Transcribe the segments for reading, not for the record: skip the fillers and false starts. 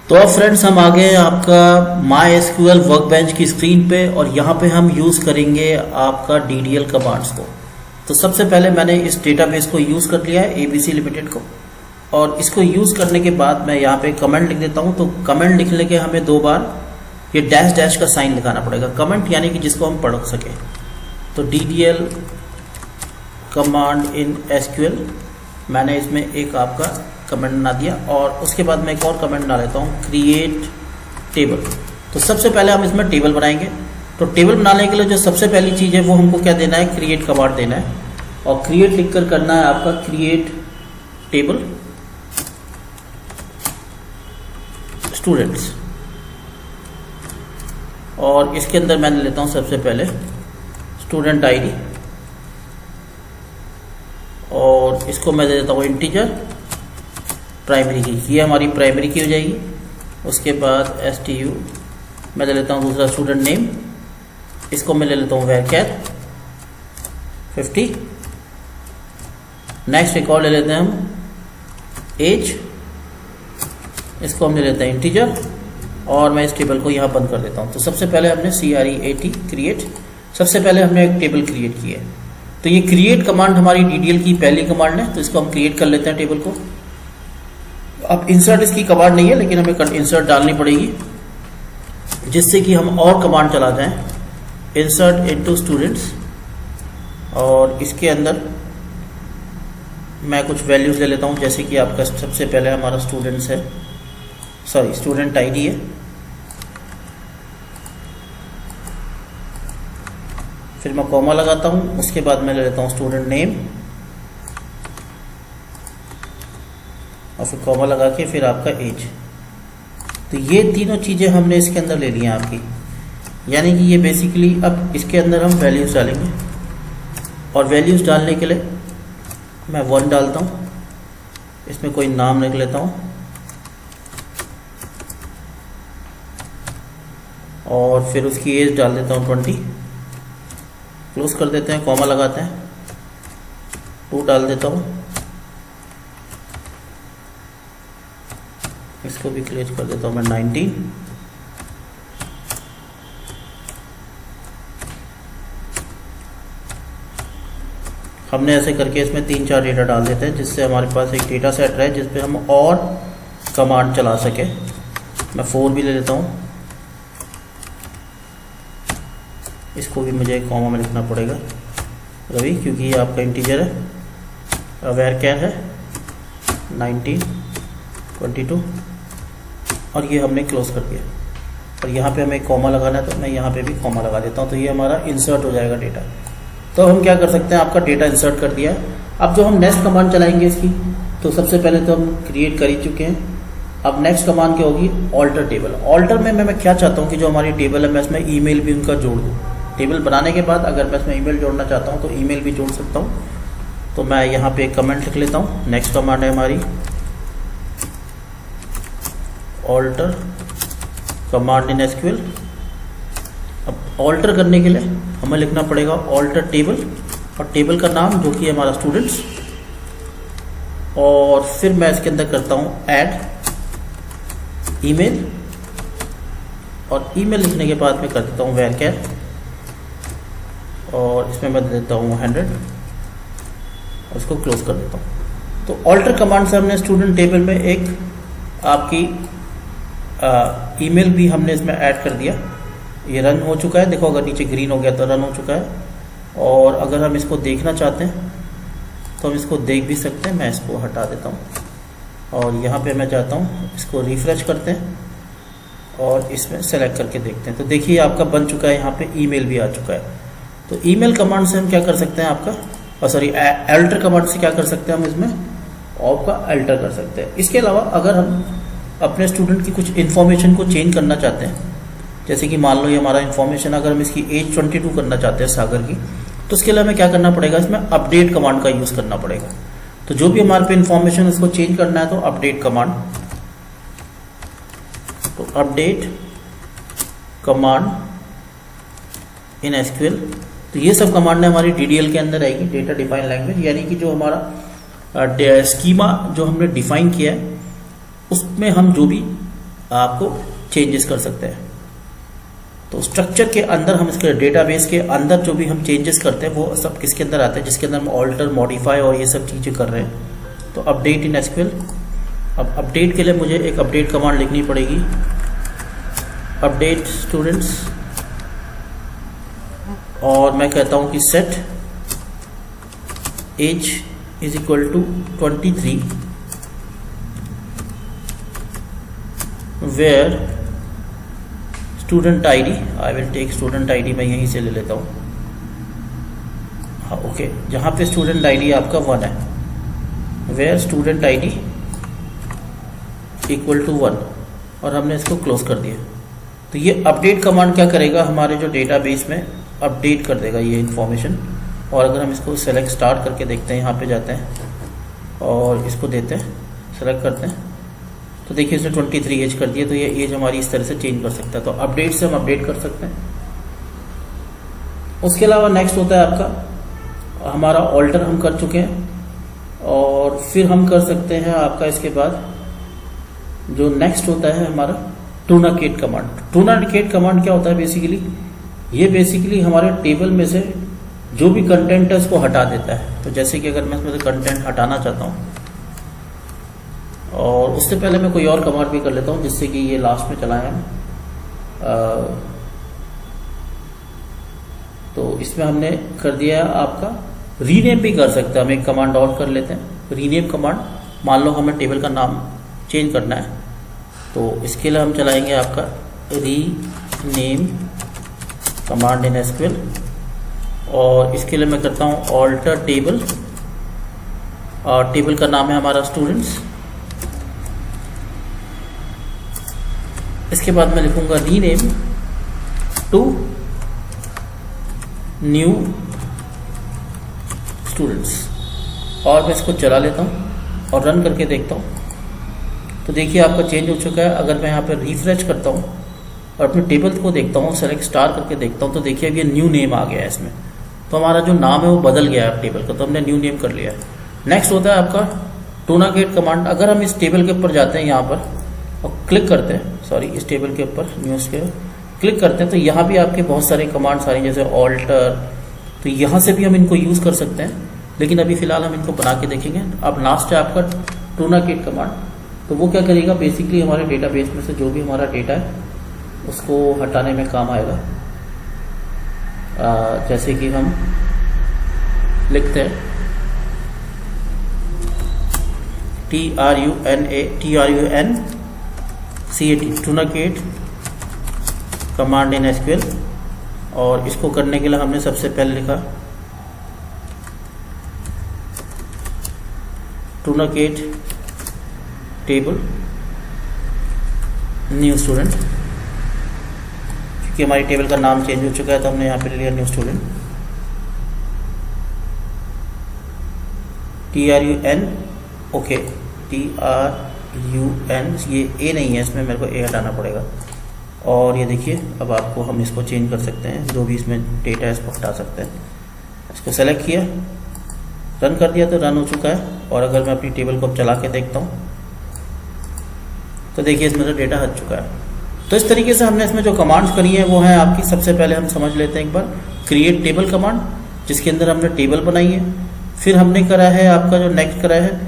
तो अब फ्रेंड्स हम आ गए आपका माई एसक्यूएल वर्कबेंच की स्क्रीन पे और यहाँ पे हम यूज़ करेंगे आपका DDL कमांड्स को। तो सबसे पहले मैंने इस डेटाबेस को यूज़ कर लिया है ABC लिमिटेड को, और इसको यूज़ करने के बाद मैं यहाँ पे कमेंट लिख देता हूँ। तो कमेंट लिखने के हमें 2 बार ये डैश डैश का साइन लिखाना पड़ेगा, कमेंट यानी कि जिसको हम पढ़ सकें। तो DDL कमांड इन SQL मैंने इसमें एक आपका कमेंट बना दिया, और उसके बाद मैं एक और कमेंट बना लेता हूँ, क्रिएट टेबल। तो सबसे पहले हम इसमें टेबल बनाएंगे। तो टेबल बनाने के लिए जो सबसे पहली चीज़ है वो हमको क्या देना है, क्रिएट कमांड देना है, और क्रिएट लिखकर करना है आपका क्रिएट टेबल स्टूडेंट्स। और इसके अंदर मैंने लेता हूँ सबसे पहले स्टूडेंट ID, और इसको मैं दे देता हूँ इंटीजर प्राइमरी की, ये हमारी प्राइमरी की हो जाएगी। उसके बाद STU मैं ले लेता हूँ दूसरा स्टूडेंट नेम, इसको मैं ले लेता हूँ varchar 50। नेक्स्ट एक और ले लेते हैं हम एज, इसको हम ले लेते हैं इंटीजर, और मैं इस टेबल को यहाँ बंद कर देता हूँ। तो सबसे पहले हमने CREAT क्रिएट, सबसे पहले हमने एक टेबल क्रिएट की है। तो ये क्रिएट कमांड हमारी DDL की पहली कमांड है, तो इसको हम क्रिएट कर लेते हैं टेबल को। अब इंसर्ट इसकी कमांड नहीं है, लेकिन हमें इंसर्ट डालनी पड़ेगी जिससे कि हम और कमांड चला जाएं, इंसर्ट इनटू स्टूडेंट्स। और इसके अंदर मैं कुछ वैल्यूज ले लेता हूं, जैसे कि आपका सबसे पहले हमारा स्टूडेंट्स है, सॉरी स्टूडेंट ID है, फिर मैं कॉमा लगाता हूं, उसके बाद मैं ले लेता हूं स्टूडेंट नेम, और फिर कॉमा लगा के फिर आपका एज। तो ये तीनों चीज़ें हमने इसके अंदर ले ली हैं आपकी, यानी कि ये बेसिकली अब इसके अंदर हम वैल्यूज़ डालेंगे। और वैल्यूज़ डालने के लिए मैं 1 डालता हूँ, इसमें कोई नाम लिख लेता हूँ, और फिर उसकी एज डाल देता हूँ 20, क्लोज कर देते हैं, कॉमा लगाते हैं, 2 डाल देता हूँ, इसको भी क्लियर कर देता हूँ मैं 19, हमने ऐसे करके इसमें 3-4 डेटा डाल देते हैं, जिससे हमारे पास एक डेटा सेट रहे जिस पे हम और कमांड चला सके। मैं 4 भी ले लेता हूँ, इसको भी मुझे कॉमा में लिखना पड़ेगा रवि, क्योंकि ये आपका इंटीजर है, varchar है 19 22, और ये हमने क्लोज कर दिया। और यहाँ पे हमें कॉमा लगाना है, तो मैं यहाँ पे भी कॉमा लगा देता हूँ, तो ये हमारा इंसर्ट हो जाएगा डेटा। तो हम क्या कर सकते हैं, आपका डेटा इंसर्ट कर दिया। अब जो हम नेक्स्ट कमांड चलाएंगे इसकी, तो सबसे पहले तो हम क्रिएट कर ही चुके हैं। अब नेक्स्ट कमांड क्या होगी, ऑल्टर टेबल। ऑल्टर में मैं क्या चाहता हूँ कि जो हमारी टेबल है मैं इसमें ईमेल भी उनका जोड़ दूँ। टेबल बनाने के बाद अगर मैं इसमें ईमेल जोड़ना चाहता हूँ तो ईमेल भी जोड़ सकता हूँ। तो मैं यहाँ पे एक कमेंट लिख लेता हूँ। नेक्स्ट कमांड है हमारी ऑल्टर कमांड इन SQL। अब ऑल्टर करने के लिए हमें लिखना पड़ेगा ऑल्टर टेबल, और टेबल का नाम जो कि हमारा स्टूडेंट्स, और फिर मैं इसके अंदर करता हूँ ऐड ईमेल, और ईमेल लिखने के बाद मैं कर देता हूँ varchar, और इसमें मैं दे देता हूँ 100, और इसको क्लोज कर देता हूँ। तो ऑल्टर कमांड से हमने स्टूडेंट टेबल में एक आपकी ईमेल भी हमने इसमें ऐड कर दिया। ये रन हो चुका है, देखो अगर नीचे ग्रीन हो गया तो रन हो चुका है। और अगर हम इसको देखना चाहते हैं तो हम इसको देख भी सकते हैं। मैं इसको हटा देता हूँ, और यहाँ पे मैं जाता हूँ, इसको रिफ्रेश करते हैं और इसमें सेलेक्ट करके देखते हैं। तो देखिए आपका बन चुका है, यहाँ पे ईमेल भी आ चुका है। तो ईमेल कमांड से हम क्या कर सकते हैं आपका, और सॉरी अल्टर कमांड से क्या कर सकते हैं हम इसमें आपका अल्टर कर सकते हैं। इसके अलावा अगर हम अपने स्टूडेंट की कुछ इन्फॉर्मेशन को चेंज करना चाहते हैं, जैसे कि मान लो ये हमारा इन्फॉर्मेशन, अगर हम इसकी एज 22 करना चाहते हैं सागर की, तो उसके लिए हमें क्या करना पड़ेगा, इसमें अपडेट कमांड का यूज़ करना पड़ेगा। तो जो भी हमारे पे इन्फॉर्मेशन उसको चेंज करना है तो अपडेट कमांड, तो अपडेट कमांड इन SQL। तो ये सब कमांड हमारी DDL के अंदर आएगी, डेटा डिफाइन लैंग्वेज, यानी कि जो हमारा स्कीमा जो हमने डिफाइन किया है उसमें हम जो भी आपको चेंजेस कर सकते हैं। तो स्ट्रक्चर के अंदर हम इसके डेटाबेस के अंदर जो भी हम चेंजेस करते हैं वो सब किसके अंदर आते हैं, जिसके अंदर हम ऑल्टर, मॉडिफाई और ये सब चीज़ें कर रहे हैं। तो अपडेट इन एसक्यूएल। अब अपडेट के लिए मुझे एक अपडेट कमांड लिखनी पड़ेगी, अपडेट स्टूडेंट्स, और मैं कहता हूं कि set age is equal to 23 where student ID, I will take student ID, मैं यहीं से ले लेता हूं। हाँ ओके, जहां पे स्टूडेंट आईडी आपका 1 है, where student ID equal to 1, और हमने इसको क्लोज कर दिया। तो ये अपडेट कमांड क्या करेगा, हमारे जो डेटाबेस में अपडेट कर देगा ये इन्फॉर्मेशन। और अगर हम इसको सेलेक्ट स्टार्ट करके देखते हैं, यहाँ पे जाते हैं और इसको देते हैं, सेलेक्ट करते हैं, तो देखिए इसने 23 एज कर दिया। तो ये एज हमारी इस तरह से चेंज कर सकता है। तो अपडेट से हम अपडेट कर सकते हैं। उसके अलावा नेक्स्ट होता है आपका, हमारा ऑल्टर हम कर चुके हैं, और फिर हम कर सकते हैं आपका इसके बाद जो नेक्स्ट होता है हमारा टूनाकेट कमांड। टूनाकेट कमांड क्या होता है बेसिकली, ये बेसिकली हमारे टेबल में से जो भी कंटेंट है उसको हटा देता है। तो जैसे कि अगर मैं इसमें से कंटेंट हटाना चाहता हूँ, और उससे पहले मैं कोई और कमांड भी कर लेता हूँ जिससे कि ये लास्ट में चलाएं हम। तो इसमें हमने कर दिया आपका रीनेम भी कर सकते हैं। हम एक कमांड और कर लेते हैं, रीनेम कमांड। मान लो हमें टेबल का नाम चेंज करना है, तो इसके लिए हम चलाएंगे आपका रीनेम कमांड इन एसक्यूएल, और इसके लिए मैं करता हूँ ऑल्टर टेबल, और टेबल का नाम है हमारा स्टूडेंट्स। इसके बाद मैं लिखूंगा रीनेम टू न्यू स्टूडेंट्स, और मैं इसको चला लेता हूँ और रन करके देखता हूँ। तो देखिए आपका चेंज हो चुका है। अगर मैं यहाँ पर रिफ्रेश करता हूँ और अपने टेबल को देखता हूँ, सेलेक्ट स्टार करके देखता हूँ, तो देखिए अब ये न्यू नेम आ गया है इसमें। तो हमारा जो नाम है वो बदल गया है टेबल का, तो हमने न्यू नेम कर लिया है। नेक्स्ट होता है आपका टूनाकेट कमांड। अगर हम इस टेबल के ऊपर जाते हैं यहाँ पर और क्लिक करते हैं, सॉरी इस टेबल के ऊपर न्यूज़ के क्लिक करते हैं, तो यहाँ भी आपके बहुत सारे कमांड्स आ रही हैं, जैसे ऑल्टर। तो यहाँ से भी हम इनको यूज़ कर सकते हैं, लेकिन अभी फिलहाल हम इनको बना के देखेंगे। अब लास्ट है आपका टूनाकेट कमांड। तो वो क्या करेगा, बेसिकली हमारे डेटाबेस में से जो भी हमारा डेटा है उसको हटाने में काम आएगा। जैसे कि हम लिखते हैं TRUNACAT टूनाकेट कमांड इन एसक्यूएल, और इसको करने के लिए हमने सबसे पहले लिखा टूनाकेट टेबल न्यू स्टूडेंट। क्योंकि हमारी टेबल का नाम चेंज हो चुका है तो हमने यहाँ पे ले लिया new student. TRUN, okay TRUN, ये ए नहीं है इसमें, मेरे को ए हटाना पड़ेगा। और ये देखिए अब आपको हम इसको चेंज कर सकते हैं, जो भी इसमें डेटा है इसको हटा सकते हैं। इसको सेलेक्ट किया, रन कर दिया, तो रन हो चुका है। और अगर मैं अपनी टेबल को अब चला के देखता हूँ तो देखिए इसमें से डेटा हट चुका है। तो इस तरीके से हमने इसमें जो कमांड्स करी हैं वो हैं आपकी, सबसे पहले हम समझ लेते हैं एक बार क्रिएट टेबल कमांड, जिसके अंदर हमने टेबल बनाई है। फिर हमने करा है आपका जो नेक्स्ट करा है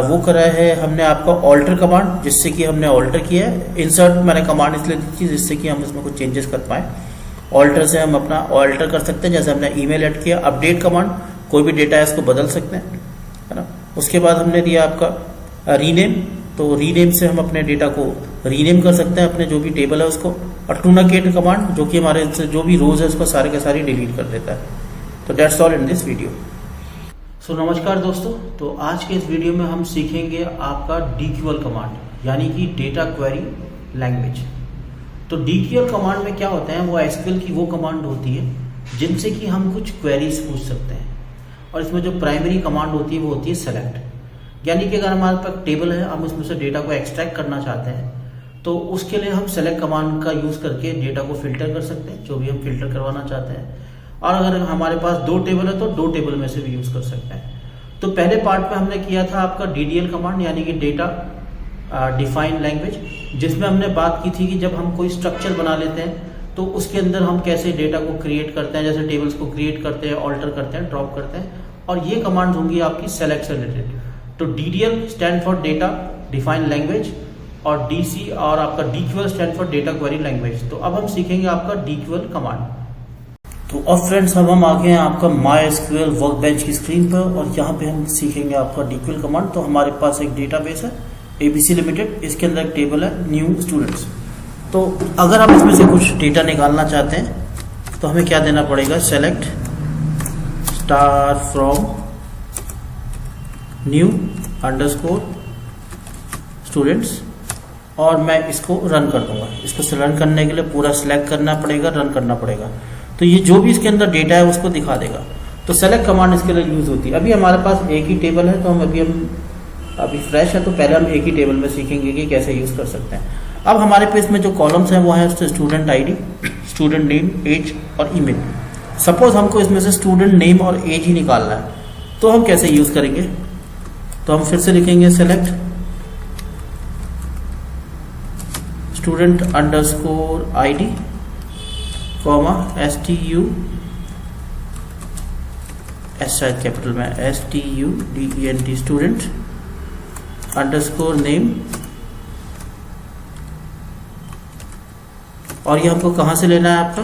वो करा है हमने आपका ऑल्टर कमांड, जिससे कि हमने ऑल्टर किया है। इंसर्ट मैंने कमांड इसलिए दी थी जिससे कि हम इसमें कुछ चेंजेस कर पाएँ। ऑल्टर से हम अपना ऑल्टर कर सकते हैं, जैसे हमने ईमेल ऐड किया। अपडेट कमांड, कोई भी डेटा है इसको बदल सकते हैं, है ना। उसके बाद हमने दिया आपका रीनेम, तो रीनेम से हम अपने डेटा को रीनेम कर सकते हैं, अपने जो भी टेबल है उसको। और टूनाकेट कमांड जो कि हमारे जो भी रोज है उसको सारे के सारे डिलीट कर देता है। तो that's all in this video. So नमस्कार दोस्तों, तो आज के इस वीडियो में हम सीखेंगे आपका DQL कमांड, यानी कि डेटा क्वेरी लैंग्वेज। तो DQL कमांड में क्या होता है, वो एसक्यूएल की वो कमांड होती है जिनसे कि हम कुछ क्वेरीज पूछ सकते हैं। और इसमें जो प्राइमरी कमांड होती है वो होती है सेलेक्ट, यानी कि अगर हमारे पास टेबल है, हम उसमें से डेटा को एक्सट्रैक्ट करना चाहते हैं, तो उसके लिए हम सेलेक्ट कमांड का यूज करके डेटा को फिल्टर कर सकते हैं, जो भी हम फिल्टर करवाना चाहते हैं। और अगर हमारे पास 2 टेबल है तो 2 टेबल में से भी यूज कर सकते हैं। तो पहले पार्ट में हमने किया था आपका DDL कमांड, यानी कि डेटा डिफाइन लैंग्वेज, जिसमें हमने बात की थी कि जब हम कोई स्ट्रक्चर बना लेते हैं तो उसके अंदर हम कैसे डेटा को क्रिएट करते हैं, जैसे टेबल्स को क्रिएट करते हैं, ऑल्टर करते हैं, ड्रॉप करते हैं, और ये कमांड्स होंगी आपकी सेलेक्ट से रिलेटेड। तो DDL stand for data define language, और DC और आपका DQL stand for data query language. तो अब हम सीखेंगे आपका DQL कमांड। तो अब फ्रेंड्स हम आ गए हैं आपका MySQL वर्कबेंच की स्क्रीन पर, और यहाँ पे हम सीखेंगे आपका DQL कमांड। तो हमारे पास एक डेटाबेस है ABC लिमिटेड, इसके अंदर एक टेबल है न्यू स्टूडेंट्स। तो अगर हम इसमें से कुछ डेटा निकालना चाहते हैं तो हमें क्या देना पड़ेगा, select star from new underscore students, और मैं इसको रन कर दूंगा। इसको रन करने के लिए पूरा सिलेक्ट करना पड़ेगा, रन करना पड़ेगा, तो ये जो भी इसके अंदर डेटा है उसको दिखा देगा। तो सेलेक्ट कमांड इसके लिए यूज होती है। अभी हमारे पास एक ही टेबल है, तो हम अभी फ्रेश है, तो पहले हम एक ही टेबल में सीखेंगे कि कैसे यूज कर सकते हैं। अब हमारे पेज में जो कॉलम्स हैं वो है student ID, student name, age और ईमेल। सपोज हमको इसमें से स्टूडेंट नेम और एज ही निकालना है, तो हम कैसे यूज करेंगे, तो हम फिर से लिखेंगे सेलेक्ट स्टूडेंट अंडरस्कोर ID, शायद कैपिटल में STUDENT स्टूडेंट अंडरस्कोर नेम, और ये हमको कहां से लेना है आपका,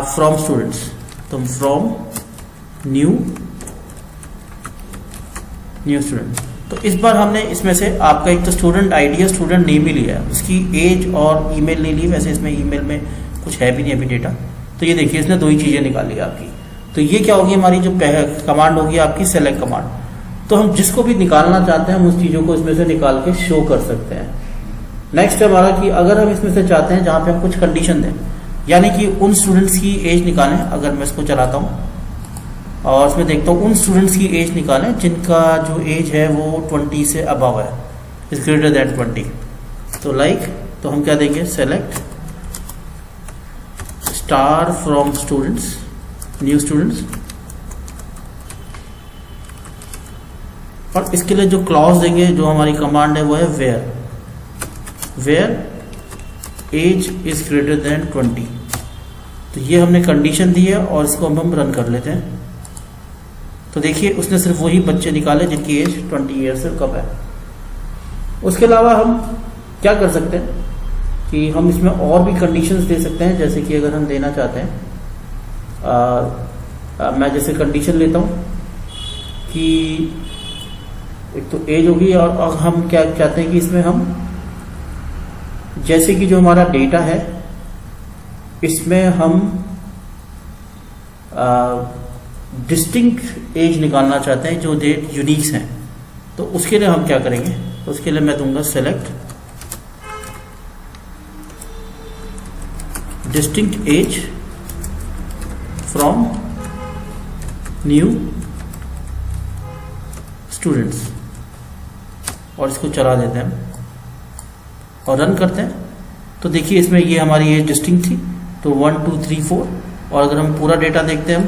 फ्रॉम स्टूडेंट्स। तो फ्रॉम न्यू स्टूडेंट। तो इस बार हमने इसमें से आपका एक तो स्टूडेंट ID और स्टूडेंट नेम ही लिया है, उसकी एज और ईमेल नहीं ली। वैसे इसमें ईमेल में कुछ है भी नहीं अभी डेटा। तो ये देखिए इसने दो ही चीजें निकाली आपकी। तो ये क्या होगी, हमारी जो कमांड होगी आपकी सेलेक्ट कमांड। तो हम जिसको भी निकालना चाहते हैं हम उस चीजों को इसमें से निकाल के शो कर सकते हैं। नेक्स्ट है हमारा कि अगर हम इसमें से चाहते हैं जहां पे हम कुछ कंडीशन दें, यानी कि उन स्टूडेंट्स की एज निकालें। अगर मैं इसको चलाता हूं और इसमें देखता हूं उन स्टूडेंट्स की एज निकालें जिनका जो एज है वो 20 से अबव है, इज ग्रेटर देन 20। तो तो हम क्या देंगे, select star from students, new students, और इसके लिए जो क्लॉज देंगे, जो हमारी कमांड है वो है where age is greater than 20। तो ये हमने कंडीशन दी है और इसको हम रन कर लेते हैं। तो देखिए उसने सिर्फ वही बच्चे निकाले जिनकी एज 20 ईयर से कम है। उसके अलावा हम क्या कर सकते हैं कि हम इसमें और भी कंडीशंस दे सकते हैं। जैसे कि अगर हम देना चाहते हैं, मैं जैसे कंडीशन लेता हूं कि एक तो एज होगी, और हम क्या चाहते हैं कि इसमें हम जैसे कि जो हमारा डेटा है इसमें हम डिस्टिंक्ट एज निकालना चाहते हैं, जो डेट यूनिक्स हैं। तो उसके लिए हम क्या करेंगे, तो उसके लिए मैं दूंगा select distinct age from new students, और इसको चला देते हैं और रन करते हैं। तो देखिए इसमें ये हमारी एज डिस्टिंक्ट थी, तो 1 2 3 4। और अगर हम पूरा डेटा देखते हैं, हम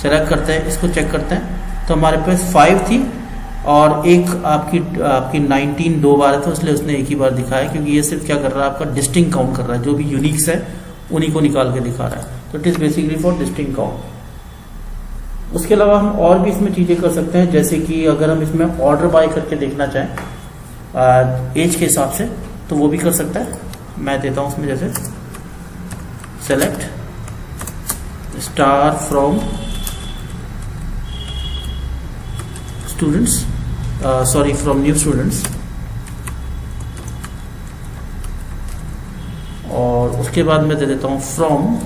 सेलेक्ट करते हैं, इसको चेक करते हैं, तो हमारे पास 5 थी और एक आपकी 19 दो बार था, इसलिए उसने एक ही बार दिखाया, क्योंकि ये सिर्फ क्या कर रहा है, आपका डिस्टिंक्ट काउंट कर रहा है। जो भी यूनिक्स है उन्हीं को निकाल के दिखा रहा है। तो it is basically for distinct count. उसके अलावा हम और भी इसमें चीजें कर सकते हैं, जैसे कि अगर हम इसमें ऑर्डर बाय करके देखना चाहें एज के हिसाब से, तो वो भी कर सकता है। मैं देता हूं उसमें जैसे select star from students, sorry from new students, और उसके बाद मैं दे देता हूं from,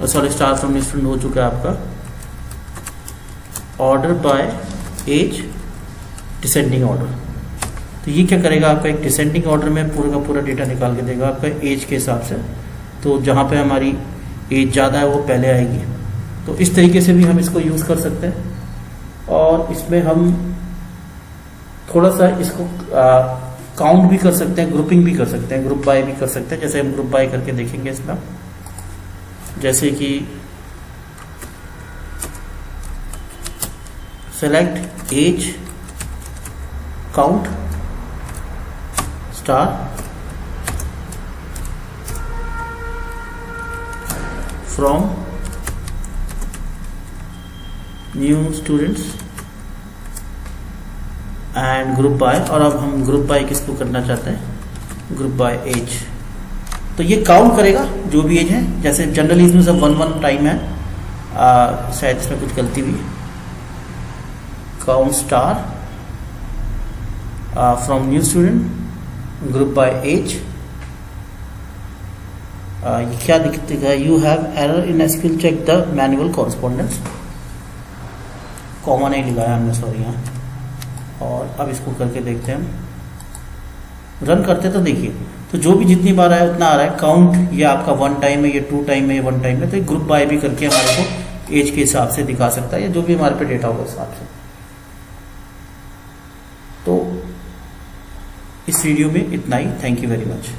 sorry star from new student हो चुका है आपका, order by age descending order. तो ये क्या करेगा, आपका एक डिसेंडिंग ऑर्डर में पूरा का पूरा डेटा निकाल के देगा आपका एज के हिसाब से। तो जहां पे हमारी एज ज़्यादा है वो पहले आएगी। तो इस तरीके से भी हम इसको यूज़ कर सकते हैं। और इसमें हम थोड़ा सा इसको काउंट भी कर सकते हैं, ग्रुपिंग भी कर सकते हैं, ग्रुप बाय भी कर सकते हैं। जैसे हम ग्रुप बाय करके देखेंगे इसमें, जैसे कि select age count star from new students and group by, और अब हम ग्रुप बाय किसको करना चाहते हैं, ग्रुप बाय एज। तो ये काउंट करेगा जो भी एज है, जैसे जनरली इसमें सब 1 टाइम है, शायद इसमें कुछ गलती हुई है। Count star from new student group by age. ये क्या दिखेगा, you have error in SQL, check the manual correspondence. Comma नहीं लगाया हमने, सॉरी यहाँ। और अब इसको करके देखते हैं, हम रन करते तो देखिए, तो जो भी जितनी बार आया उतना आ रहा है। काउंट ये आपका 1 टाइम है, ये 2 टाइम है, ये 1 टाइम है। तो ग्रुप बाय भी करके हमारे को एज के हिसाब से दिखा सकता है, या जो भी हमारे पे डेटा होगा उस हिसाब से। तो इस वीडियो में इतना ही। Thank you very much.